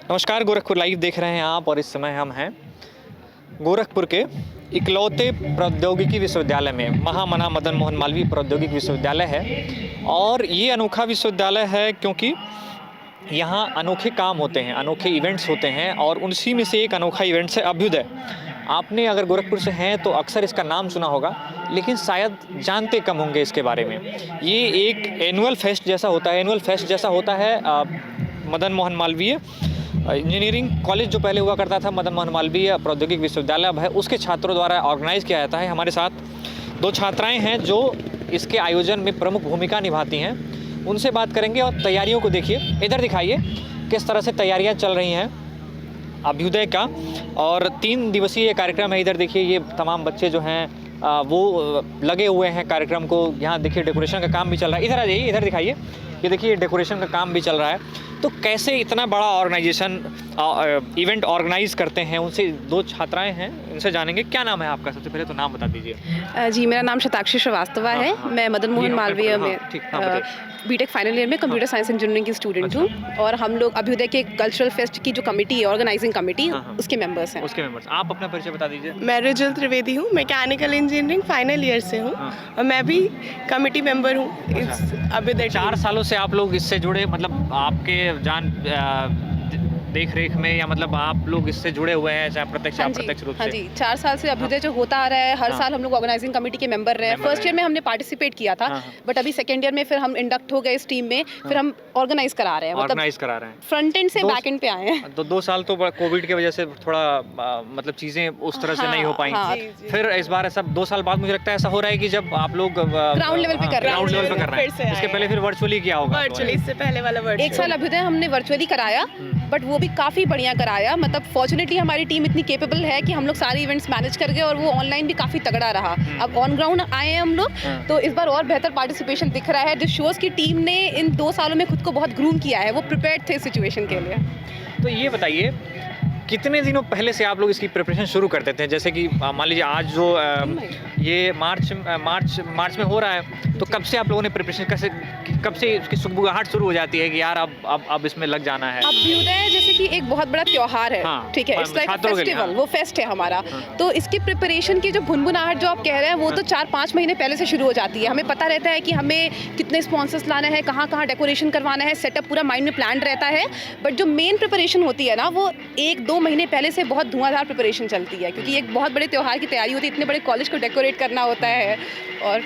नमस्कार, गोरखपुर लाइव देख रहे हैं आप और इस समय हम हैं गोरखपुर के इकलौते प्रौद्योगिकी विश्वविद्यालय में। महामना मदन मोहन मालवीय प्रौद्योगिकी विश्वविद्यालय है और ये अनोखा विश्वविद्यालय है क्योंकि यहाँ अनोखे काम होते हैं, अनोखे इवेंट्स होते हैं और उसी में से एक अनोखा इवेंट्स है अभ्युदय। आपने अगर गोरखपुर से हैं तो अक्सर इसका नाम सुना होगा, लेकिन शायद जानते कम होंगे इसके बारे में। ये एक एनुअल फेस्ट जैसा होता है मदन मोहन मालवीय इंजीनियरिंग कॉलेज जो पहले हुआ करता था, मदन मोहन मालवीय प्रौद्योगिकी विश्वविद्यालय अब है, उसके छात्रों द्वारा ऑर्गेनाइज किया जाता है। हमारे साथ दो छात्राएं हैं जो इसके आयोजन में प्रमुख भूमिका निभाती हैं, उनसे बात करेंगे और तैयारियों को देखिए। इधर दिखाइए किस तरह से तैयारियां चल रही हैं अभ्युदय का, और 3 दिवसीय कार्यक्रम है। इधर देखिए ये तमाम बच्चे जो हैं वो लगे हुए हैं कार्यक्रम को। यहाँ देखिए डेकोरेशन का काम भी चल रहा है। इधर आ जाइए, इधर दिखाइए, ये देखिए डेकोरेशन का काम भी चल रहा है। तो कैसे इतना बड़ा ऑर्गेनाइजेशन इवेंट ऑर्गेनाइज करते हैं, उनसे दो छात्राएं हैं, इनसे जानेंगे। क्या नाम है आपका? सबसे पहले तो नाम बता दीजिए। जी, मेरा नाम शताक्षी श्रीवास्तव है। मैं मदन मोहन मालवीय में बीटेक फाइनल ईयर में कंप्यूटर साइंस इंजीनियरिंग की स्टूडेंट हूँ। और हम लोग अभ्युदय के कल्चरल फेस्ट की जो कमेटी है, ऑर्गेनाइजिंग कमेटी, उसके मेंबर्स हैं। आप अपना परिचय बता दीजिए। मैं रुजुल त्रिवेदी हूँ, मैकेनिकल इंजीनियरिंग फाइनल ईयर से हूँ और मैं भी कमेटी मेंबर हूँ इस अभ्युदय। 4 सालों से आप लोग इससे जुड़े, मतलब आपके जान देख रेख में, या मतलब आप लोग इससे जुड़े हुए हैं चाहे प्रत्यक्ष या अप्रत्यक्ष रूप से? हाँ जी, 4 साल से अभ्युदय जो होता आ रहा है, हर साल हम लोग ऑर्गेनाइजिंग कमेटी के मेंबर रहे। फर्स्ट ईयर में हमने पार्टिसिपेट किया था, बट अभी सेकंड ईयर में फिर हम इंडक्ट हो गए इस टीम में, फिर हम ऑर्गेनाइज करा रहे हैं, फ्रंट एंड से बैक एंड पे आए हैं। तो 2 साल तो कोविड की वजह से थोड़ा मतलब चीजें उस तरह से नहीं हो पाई। फिर इस बार ऐसा 2 साल बाद मुझे लगता है ऐसा हो रहा है कि जब आप लोग ग्राउंड लेवल पे कर रहे हैं। इसके पहले फिर वर्चुअली किया होगा? वर्चुअली, इससे पहले वाला वर्चुअली 1 साल अभ्युदय हमने वर्चुअली कराया, बट वो भी काफ़ी बढ़िया कराया। मतलब फॉर्चुनेटली हमारी टीम इतनी केपेबल है कि हम लोग सारे इवेंट्स मैनेज कर गए और वो ऑनलाइन भी काफ़ी तगड़ा रहा। अब ऑन ग्राउंड आए हैं हम लोग, तो इस बार और बेहतर पार्टिसिपेशन दिख रहा है। जो शोज़ की टीम ने इन 2 सालों में खुद को बहुत ग्रूम किया है, वो प्रिपेयर्ड थे सिचुएशन के लिए। तो ये बताइए, कितने दिनों पहले से आप लोग इसकी प्रिपरेशन शुरू करते थे? जैसे कि मान लीजिए आज जो ये मार्च में हो रहा है, तो कब से आप लोगों ने प्रिपरेशन, कब से इसकी सुगबुगाहट शुरू हो जाती है कि यार अब इसमें लग जाना है? अभ्युदय जैसे कि एक बहुत बड़ा त्योहार है, ठीक है, इट्स लाइक फेस्टिवल, वो फेस्ट है हमारा। तो इसकी प्रिपरेशन की जो भुनभुनाहट जो आप कह रहे हैं, वो तो 4-5 महीने पहले से शुरू हो जाती है। हमें पता रहता है कि हमें कितने स्पॉन्सर्स लाना है, कहाँ कहाँ डेकोरेशन करवाना है, सेटअप पूरा माइंड में प्लान रहता है। बट जो मेन प्रिपरेशन होती है ना, वो 1-2 महीने पहले से बहुत धुआंधार प्रिपरेशन चलती है, क्योंकि एक बहुत बड़े त्योहार की तैयारी होती है, इतने बड़े कॉलेज को डेकोरेट करना होता है। और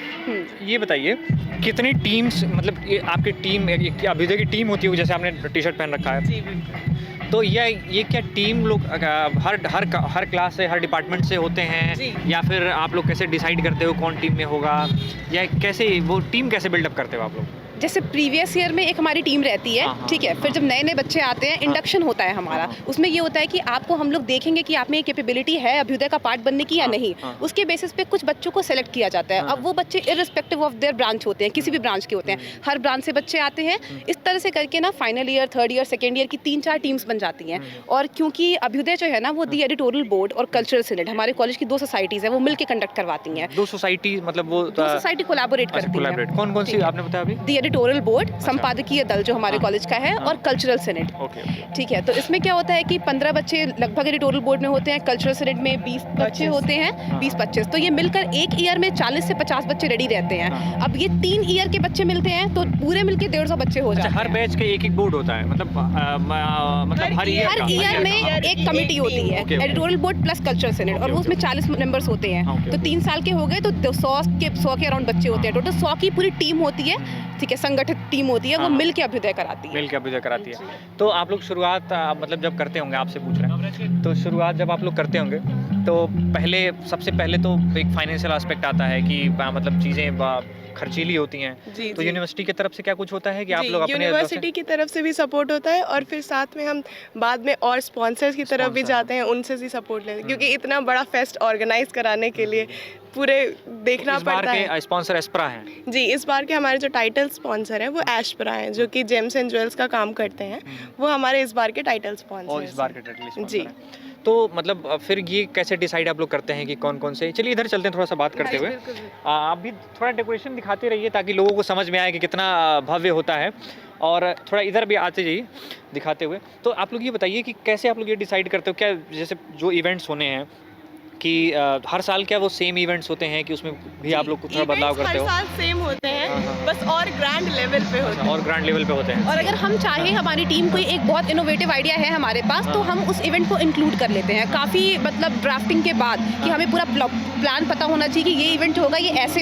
ये बताइए, कितनी टीम्स, मतलब ये आपकी टीम, अभ्युदय की टीम होती है, जैसे आपने टी शर्ट पहन रखा है? जी बिल्कुल। तो ये क्या टीम लोग हर क्लास से, हर डिपार्टमेंट से होते हैं, या फिर आप लोग कैसे डिसाइड करते हो कौन टीम में होगा, या कैसे वो टीम कैसे बिल्डअप करते हो आप लोग? जैसे प्रीवियस ईयर में एक हमारी टीम रहती है, ठीक है, फिर जब नए नए बच्चे आते हैं, इंडक्शन होता है हमारा। उसमें ये होता है कि आपको हम लोग देखेंगे कि आप में कैपेबिलिटी है अभ्युदय का पार्ट बनने की या नहीं। उसके बेसिस पे कुछ बच्चों को सेलेक्ट किया जाता है। अब वो बच्चे इररिस्पेक्टिव ऑफ देयर ब्रांच होते हैं, किसी भी ब्रांच के होते हैं, हर ब्रांच से बच्चे आते हैं। इस तरह से करके ना final year, third year, second year की 3-4 टीम्स बन जाती हैं। और क्योंकि अभ्युदय जो है ना, वो दी एडिटोरियल बोर्ड और कल्चरल सीनेट, हमारे कॉलेज की 2 सोसाइटीज़ है, वो मिलकर कंडक्ट करवाती हैं। 2 सोसाइटी, मतलब वो 2 सोसाइटी कोलैबोरेट करती है। कौन सी आपने बताया अभी? दी एडिटोरियल बोर्ड, संपादकीय दल जो हमारे कॉलेज का है, और कल्चरल सीनेट, ठीक है। तो इसमें क्या होता है कि 15 बच्चे लगभग एडिटोरियल बोर्ड में होते हैं, कल्चरल सीनेट में 20 बच्चे होते हैं, 20-25। तो ये मिलकर एक ईयर में 40 से 50 बच्चे रेडी रहते हैं। अब ये 3 ईयर के बच्चे मिलते हैं, तो पूरे मिलके 150 बच्चे हो जाते हैं। हर बैच के एक बोर्ड होता है, मतलब हर ईयर में एक कमेटी होती है, editorial board plus cultural senate, और उसमें 40 मेंबर्स होते हैं। तो 3 साल के हो गए तो 100 के अराउंड बच्चे होते हैं। टोटल 100 की पूरी टीम होती है, ठीक है, संगठित टीम होती है, वो मिलके अभ्युदय कराती है। तो आप लोग शुरुआत मतलब जब करते होंगे, आपसे पूछ रहे हैं, तो शुरुआत जब आप लोग करते होंगे, तो सबसे पहले तो एक फाइनेंशियल एस्पेक्ट आता है कि मतलब चीज़ें खर्चीली होती हैं। तो यूनिवर्सिटी की तरफ से क्या कुछ होता है कि आप लोग अपने यूनिवर्सिटी की तरफ से भी सपोर्ट होता है, और फिर साथ में हम बाद में और स्पॉन्सर्स की तरफ भी जाते हैं, उनसे भी सपोर्ट लेते हैं, क्योंकि इतना बड़ा फेस्ट ऑर्गेनाइज कराने के लिए पूरे देखना पड़ता है। इस बार के स्पॉन्सर एस्प्रा हैं? जी, इस बार के हमारे जो टाइटल स्पॉन्सर हैं वो एस्प्रा हैं, जो कि जेम्स एंड ज्वेल्स का काम करते हैं। वो हमारे इस बार के टाइटल स्पॉन्सर हैं। इस बार के टाइटल स्पॉन्सर जी। तो मतलब फिर ये कैसे डिसाइड आप लोग करते हैं कि कौन कौन से? चलिए इधर चलते हैं, थोड़ा सा बात करते हुए। आप भी थोड़ा डेकोरेशन दिखाते रहिए ताकि लोगों को समझ में आए कि कितना भव्य होता है। और थोड़ा इधर भी आते जाइए दिखाते हुए। तो आप लोग ये बताइए कि कैसे आप लोग ये डिसाइड करते हो, क्या जैसे जो इवेंट्स होने हैं कि हर साल क्या वो सेम इवेंट्स होते हैं कि उसमें भी आप लोग कुछ थोड़ा बदलाव करते हो? हर साल सेम होते हैं, बस और ग्रैंड लेवल पे होते हैं। और ग्रैंड लेवल पे होते हैं। और अगर हम चाहें, हमारी टीम कोई एक बहुत इनोवेटिव आइडिया है हमारे पास, तो हम उस इवेंट को इंक्लूड कर लेते हैं काफ़ी मतलब ड्राफ्टिंग के बाद, कि हमें पूरा प्लान पता होना चाहिए कि ये इवेंट होगा, ये ऐसे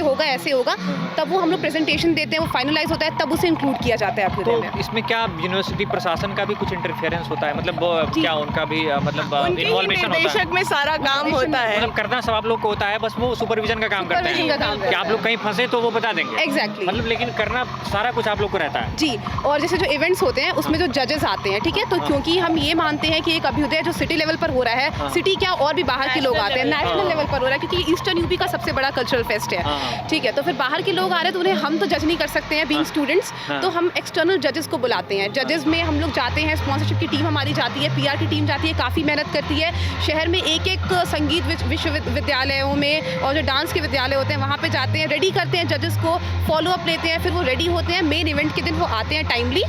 होगा, तब वो हम लोग प्रेजेंटेशन देते हैं, वो फाइनलाइज होता है, तब उसे इंक्लूड किया जाता है तो अभ्युदय में। इसमें क्या यूनिवर्सिटी प्रशासन का भी कुछ इंटरफेरेंस होता है, मतलब क्या उनका भी मतलब उनके ही इन्वॉल्वेशन होता है? निर्देशक में सारा काम होता है। मतलब करना सब आप लोग को होता है, बस वो सुपरविजन का काम करते Supervision का काम हैं करता कि आप लोग कहीं फंसे तो वो बता देंगे। Exactly. मतलब लेकिन करना सारा कुछ आप लोग को रहता है। जी, और जैसे जो इवेंट्स होते हैं उसमें जो जजेस आते हैं, ठीक है, तो क्योंकि हम ये मानते हैं कि एक अभ्युदय जो सिटी लेवल पर हो रहा है, सिटी क्या और भी बाहर के लोग आते हैं, नेशनल लेवल पर हो रहा है, क्योंकि ईस्टर्न यूपी का सबसे बड़ा कल्चरल फेस्ट है, ठीक है, तो फिर बाहर के लोग आ रहे हैं तो उन्हें हम तो जज नहीं कर सकते हैं बीइंग स्टूडेंट्स, तो हम एक्सटर्नल जजेस को बुलाते हैं। जजेस में हम लोग जाते हैं, स्पॉन्सरशिप की टीम हमारी जाती है, पीआर की टीम जाती है, काफ़ी मेहनत करती है। शहर में एक संगीत विश्वविद्यालयों में और जो डांस के विद्यालय होते हैं वहाँ पे जाते हैं, रेडी करते हैं जजेस को, फॉलो अप लेते हैं, फिर वो रेडी होते हैं, मेन इवेंट के दिन वो आते हैं टाइमली,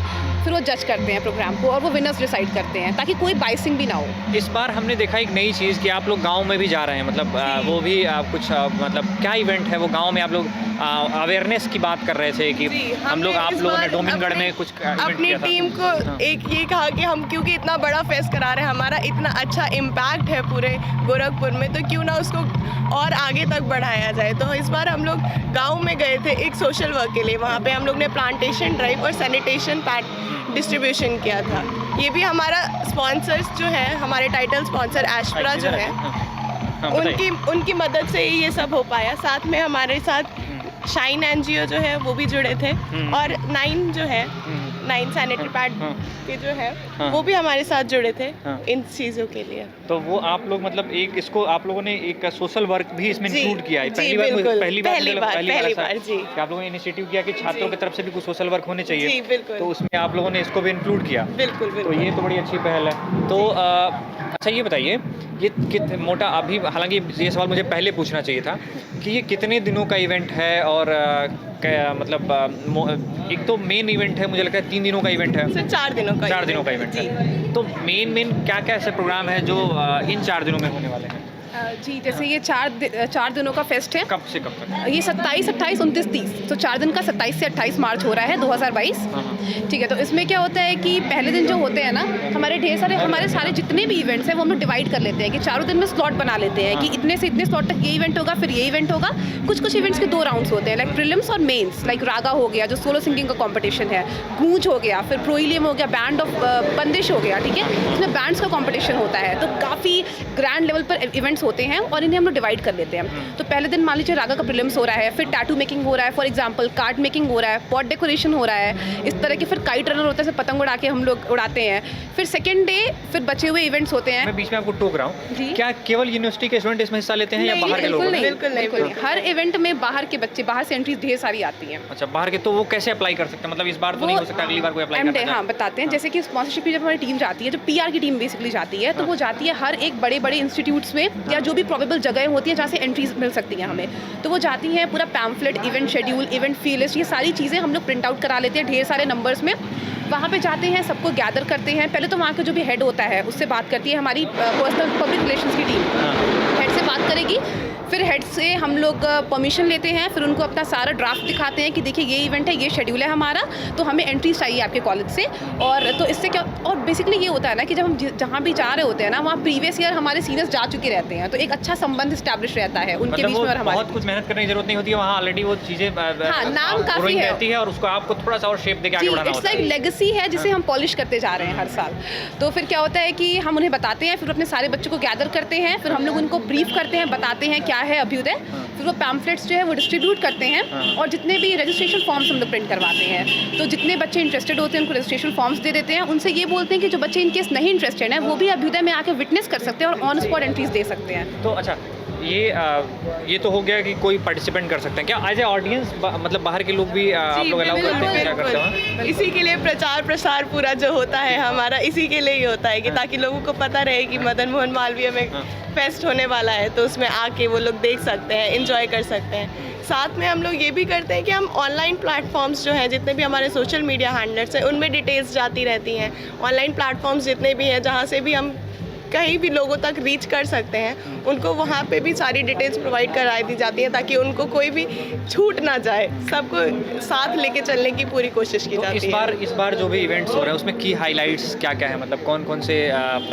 फिर वो जज करते हैं प्रोग्राम को और वो विनर्स डिसाइड करते हैं, ताकि कोई बाइसिंग भी ना हो। इस बार हमने देखा एक नई चीज़ कि आप लोग गांव में भी जा रहे हैं, मतलब वो भी कुछ मतलब क्या इवेंट है वो, गांव में आप लोग अवेयरनेस की बात कर रहे थे कि हम लोग, आप लोगों ने डोमिनगढ़ में कुछ अपनी टीम को एक ये कहा कि हम क्योंकि इतना बड़ा फेस्ट करा रहे हैं, हमारा इतना अच्छा इम्पैक्ट है पूरे गोरखपुर में, तो क्यों ना उसको और आगे तक बढ़ाया जाए। तो इस बार हम लोग गांव में गए थे एक सोशल वर्क के लिए, वहाँ पे हम लोग ने प्लांटेशन ड्राइव और सैनिटेशन पैड डिस्ट्रीब्यूशन किया था। ये भी हमारा स्पॉन्सर्स जो है, हमारे टाइटल स्पॉन्सर एशप्रा जो है, उनकी मदद से ही ये सब हो पाया। साथ में हमारे साथ शाइन एनजीओ जो है वो भी जुड़े थे, और 9 जो है 9 सैनिटरी पैड के जो है वो भी हमारे साथ जुड़े थे इन चीज़ों के लिए। तो वो आप लोग मतलब एक इसको आप लोगों ने एक सोशल वर्क भी इसमें इंक्लूड किया है? पहली बार जी, कि आप लोगों ने इनिशिएटिव किया कि छात्रों की तरफ से भी कुछ सोशल वर्क होने चाहिए। जी बिल्कुल। तो उसमें आप लोगों ने इसको भी इंक्लूड किया। बिल्कुल तो ये तो बड़ी अच्छी पहल है। तो अच्छा ये बताइए, ये मोटा अभी, हालांकि ये सवाल मुझे पहले पूछना चाहिए था कि ये कितने दिनों का इवेंट है, और मतलब एक तो मेन इवेंट है, मुझे लगता है 3 दिनों का इवेंट है। 4 दिनों का 4 दिनों का इवेंट है। तो मेन क्या क्या ऐसे प्रोग्राम है जो इन 4 दिनों में होने वाले हैं? जी, जैसे ये 4 दिनों का फेस्ट है। कब से कब तक? ये 27, 28, 29, 30, तो 4 दिन का 27 से 28 मार्च हो रहा है 2022। ठीक है, तो इसमें क्या होता है कि पहले दिन जो होते हैं ना, हमारे सारे जितने भी इवेंट्स हैं वो हम लोग डिवाइड कर लेते हैं कि चारों दिन में स्लॉट बना लेते हैं कि इतने से इतने स्लॉट तक ये इवेंट होगा, फिर ये इवेंट होगा। कुछ इवेंट्स के 2 राउंड्स होते हैं, लाइक प्रीलिम्स और मेंस। लाइक रागा हो गया जो सोलो सिंगिंग का कंपटीशन है, गूंज हो गया, फिर प्रोइलियम हो गया, बैंड ऑफ बंदिश हो गया, ठीक है, इसमें बैंड्स का कंपटीशन होता है। तो काफ़ी ग्रैंड लेवल पर इवेंट्स होते हैं और इन्हें हम लोग डिवाइड कर लेते हैं। तो पहले दिन मान लीजिए रागा का प्रीलिम्स हो रहा है, फिर टैटू मेकिंग हो रहा है, फॉर एग्जांपल कार्ड मेकिंग हो रहा है, पॉट डेकोरेशन हो रहा है, इस तरह के, फिर काइट रनर होता है, पतंग उड़ा के हम लोग उड़ाते हैं। फिर सेकंड डे फिर बचे हुए इवेंट्स होते हैं। मैं बीच में आपको टोक रहा हूँ, जी। क्या केवल यूनिवर्सिटी के स्टूडेंट इसमें हिस्सा लेते हैं या बाहर के लोग? बिल्कुल नहीं। हर इवेंट में बाहर के बच्चे, बाहर से एंट्रीज ढेर सारी आती हैं। अच्छा, बाहर के, तो वो कैसे अप्लाई कर सकते हैं? मतलब इस बार तो नहीं हो सकता, अगली बार कोई अप्लाई करना है? हाँ, बताते हैं। जैसे कि स्पॉन्सरशिप की जब हमारी टीम जाती है, जो पीआर की टीम बेसिकली जाती है, तो वो जाती है हर एक बड़े इंस्टीट्यूट्स में, या जो भी प्रोबेबल जगह होती है जहाँ से एंट्रीज मिल सकती हैं हमें, तो वो जाती हैं। पूरा पैम्फलेट, इवेंट शेड्यूल, इवेंट फी लिस्ट, ये सारी चीज़ें हम लोग प्रिंट आउट करा लेते हैं ढेर सारे नंबर्स में। वहाँ पे जाते हैं, सबको गैदर करते हैं। पहले तो वहाँ का जो भी हेड होता है उससे बात करती है हमारी पर्सनल पब्लिक रिलेशंस की टीम, हेड से बात करेगी। फिर हेड से हम लोग परमिशन लेते हैं, फिर उनको अपना सारा ड्राफ्ट दिखाते हैं कि देखिए ये इवेंट है, ये शेड्यूल है हमारा, तो हमें एंट्रीज चाहिए आपके कॉलेज से। और तो इससे क्या, और बेसिकली ये होता है ना कि जब हम जहाँ भी जा रहे होते हैं ना, वहाँ प्रीवियस ईयर हमारे सीनियर्स जा चुके रहते हैं, तो एक अच्छा संबंध स्टैब्लिश रहता है उनके बीच में और हमारे। बहुत कुछ मेहनत करने की जरूरत नहीं होती है, वहाँ ऑलरेडी वो चीज़ें नाम काफ़ी है रहती है, और उसको आपको थोड़ा सा और शेप देके आगे बढ़ाना होता है। इट्स लाइक लेगेसी है जिसे हम पॉलिश करते जा रहे हैं हर साल। तो फिर क्या होता है कि हम उन्हें बताते हैं, फिर अपने सारे बच्चों को गैदर करते हैं, फिर हम लोग उनको ब्रीफ करते हैं, बताते हैं क्या है अभ्युदय, फिर वो पैम्फलेट्स जो है वो डिस्ट्रीब्यूट करते हैं, और जितने भी रजिस्ट्रेशन फॉर्म्स हम लोग प्रिंट करवाते हैं। तो जितने बच्चे इंटरेस्टेड होते हैं उनको रजिस्ट्रेशन फॉर्म्स दे देते हैं। उनसे ये बोलते हैं कि जो बच्चे इनकेस नहीं इंटरेस्टेड हैं वो भी अभ्युदय में आके विटनेस कर सकते हैं और ऑन स्पॉट एंट्रीज दे सकते हैं। तो अच्छा, ये तो हो गया कि कोई पार्टिसिपेंट कर सकते हैं क्या एज ए ऑडियंस, मतलब बाहर के लोग भी आप लोग अलाउ करते हैं, क्या करते हैं? इसी के लिए प्रचार प्रसार पूरा जो होता है हमारा इसी के लिए ही होता है कि ताकि लोगों को पता रहे कि मदन मोहन मालवीय में फेस्ट होने वाला है, तो उसमें आके वो लोग देख सकते हैं, एंजॉय कर सकते हैं। साथ में हम लोग ये भी करते हैं कि हम ऑनलाइन प्लेटफॉर्म्स जो हैं, जितने भी हमारे सोशल मीडिया हैंडलर्स हैं, उनमें डिटेल्स जाती रहती हैं। ऑनलाइन प्लेटफॉर्म्स जितने भी हैं जहाँ से भी हम कहीं भी लोगों तक रीच कर सकते हैं, उनको वहाँ पे भी सारी डिटेल्स प्रोवाइड करा दी जाती हैं ताकि उनको कोई भी छूट ना जाए, सबको साथ लेके चलने की पूरी कोशिश की जाती है। इस बार जो भी इवेंट्स हो रहे हैं उसमें की हाइलाइट्स क्या क्या है, मतलब कौन कौन से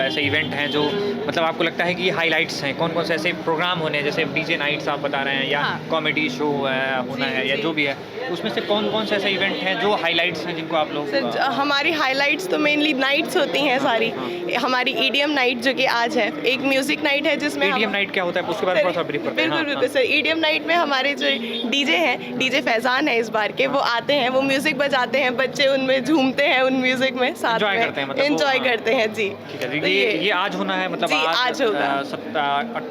ऐसे इवेंट हैं जो मतलब आपको लगता है कि ये हाइलाइट्स हैं, कौन कौन से ऐसे प्रोग्राम होने हैं, जैसे डीजे नाइट्स आप बता रहे हैं या कॉमेडी शो होना है या जो भी है, उसमें से कौन कौन से ऐसे इवेंट हैं जो हाइलाइट्स हैं जिनको आप लोग? सर हमारी हाइलाइट्स तो मेनली नाइट्स होती हैं सारी। हमारी ईडीएम नाइट जो कि आज है, एक म्यूजिक नाइट है जिसमें ईडीएम नाइट क्या होता है उसके बारे में थोड़ा सा ब्रीफ करते हैं। बिल्कुल बिल्कुल सर, ईडीएम नाइट में हमारे जो डीजे हैं, डीजे फैजान है इस बार के, वो आते हैं, वो म्यूजिक बजाते हैं, बच्चे उनमें झूमते हैं उन म्यूजिक में, साथ Enjoy में करते हैं, मतलब एंजॉय करते हैं जी। ठीक है, तो ये आज होना है, मतलब जी, आज होगा।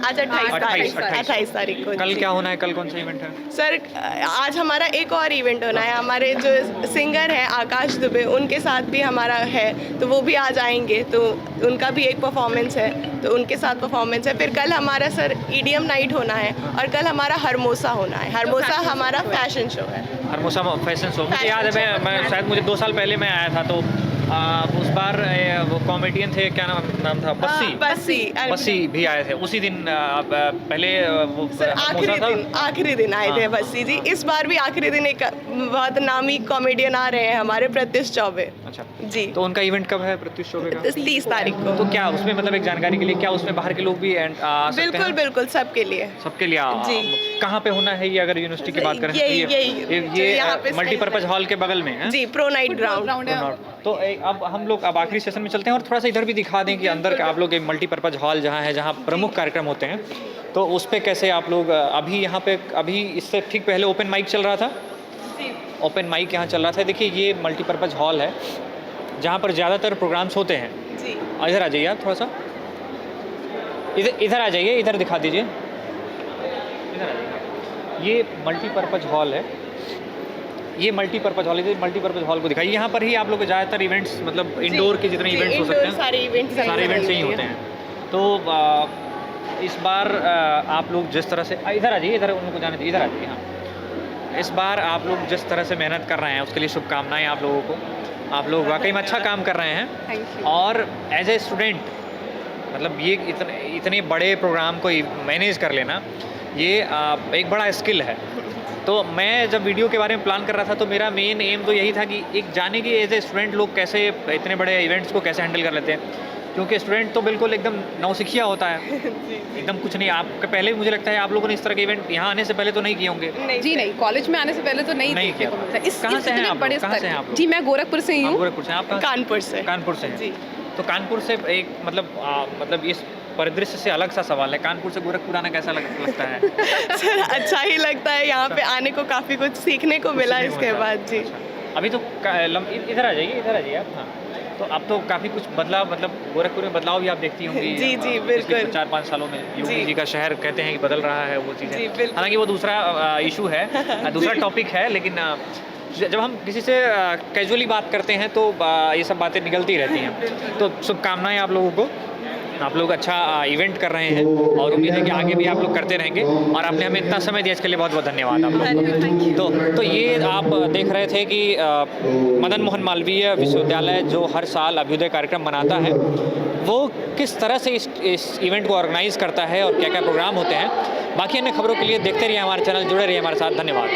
आज 28 तारीख को। कल जी। क्या होना है, कल कौन सा इवेंट है? सर आज हमारा एक और इवेंट होना है, हमारे जो सिंगर हैं आकाश दुबे, उनके साथ भी हमारा है, तो वो भी आज आएंगे, तो उनका भी एक परफॉर्मेंस है, तो उनके साथ परफॉर्मेंस है। फिर कल हमारा सर ईडीएम नाइट होना है और कल हमारा हरमोसा होना है। हरमोसा हमारा फैशन शो है। हरमोसा फैशन शो, मुझे याद है, मैं शायद मुझे 2 साल पहले मैं आया था, तो उस बार वो कॉमेडियन थे, क्या नाम था, बस्सी भी आए थे उसी दिन। पहले वो सर आखिरी दिन आए थे बस्सी जी। इस बार भी आखिरी दिन एक बहुत नामी कॉमेडियन आ रहे हैं हमारे, प्रत्युष चौबे। अच्छा जी, तो उनका इवेंट कब है, प्रत्युष चौबे का? 30 तारीख को। तो क्या उसमें, मतलब एक जानकारी के लिए, क्या उसमें बाहर के लोग भी आ सकते हैं? बिल्कुल बिल्कुल, सबके लिए। सबके लिए जी। कहाँ पे होना है ये, अगर यूनिवर्सिटी की बात करें? यही मल्टी पर्पज हॉल के बगल में है जी, प्रो नाइट ग्राउंड। तो अब हम लोग अब आखिरी सेशन में चलते हैं और थोड़ा सा इधर भी दिखा दें कि अंदर का आप लोग एक मल्टीपर्पज़ हॉल जहाँ है, जहाँ प्रमुख कार्यक्रम होते हैं, तो उस पे कैसे आप लोग अभी यहाँ पे, अभी इससे ठीक पहले ओपन माइक चल रहा था, ओपन माइक यहाँ चल रहा था। देखिए ये मल्टीपर्पज़ हॉल है जहाँ पर ज़्यादातर प्रोग्राम्स होते हैं जी। इधर आ जाइए आप, थोड़ा सा इधर आ जाइए, इधर दिखा दीजिए, इधर आ जाइए। ये मल्टीपर्पज़ हॉल है, ये मल्टीपर्पज़ हॉल है, मल्टीपर्पज़ हॉल को दिखाइए। यहाँ पर ही आप लोग के ज़्यादातर इवेंट्स, मतलब इंडोर के जितने इवेंट्स हो सकते हैं, सारे इवेंट्स यहीं होते हैं। तो इस बार आप लोग जिस तरह से, इधर आ जाइए, इधर उनको जाने दीजिए, इधर आ जाइए। हाँ, इस बार आप लोग जिस तरह से मेहनत कर रहे हैं उसके लिए शुभकामनाएं आप लोगों को। आप लोग वाकई में अच्छा काम कर रहे हैं और एज ए स्टूडेंट, मतलब ये इतने बड़े प्रोग्राम को मैनेज कर लेना, ये एक बड़ा स्किल है। तो मैं जब वीडियो के बारे में प्लान कर रहा था तो मेरा मेन एम तो यही था कि एक जाने की एज ए स्टूडेंट लोग कैसे इतने बड़े इवेंट्स को कैसे हैंडल कर लेते हैं, क्योंकि स्टूडेंट तो बिल्कुल एकदम नौसिखिया होता है, एकदम कुछ नहीं। आपके पहले मुझे लगता है आप लोगों ने इस तरह के इवेंट यहाँ आने से पहले तो नहीं किए होंगे? जी नहीं, कॉलेज में आने से पहले तो नहीं किया। कहाँ से हैं आप? कहाँ से हैं आप? जी मैं गोरखपुर से ही हूँ। गोरखपुर से? आप कानपुर से। कानपुर से जी। तो कानपुर से एक मतलब इस परिदृश्य से अलग सा सवाल है, कानपुर से गोरखपुर आना कैसा लगता है? सर अच्छा ही लगता है, यहाँ पे आने को काफ़ी कुछ सीखने को मिला इसके बाद जी। अभी तो इधर आ जाइए आप। हाँ, तो अब तो काफ़ी कुछ बदलाव, मतलब गोरखपुर में बदलाव भी आप देखती होंगी। जी जी बिल्कुल। 4-5 सालों में योगी जी का शहर कहते हैं कि बदल रहा है वो चीज़ें। हालांकि वो दूसरा इशू है, दूसरा टॉपिक है, लेकिन जब हम किसी से कैजुअली बात करते हैं तो ये सब बातें निकलती रहती हैं। तो शुभकामनाएं आप लोगों को, आप लोग अच्छा इवेंट कर रहे हैं और उम्मीद है कि आगे भी आप लोग करते रहेंगे, और आपने हमें इतना समय दिया इसके लिए बहुत बहुत धन्यवाद आप लोगों को। तो ये आप देख रहे थे कि मदन मोहन मालवीय विश्वविद्यालय जो हर साल अभ्युदय कार्यक्रम मनाता है, वो किस तरह से इस इवेंट को ऑर्गेनाइज करता है और क्या क्या प्रोग्राम होते हैं। बाकी अन्य खबरों के लिए देखते रहिए हमारे चैनल, जुड़े रहिए हमारे साथ। धन्यवाद।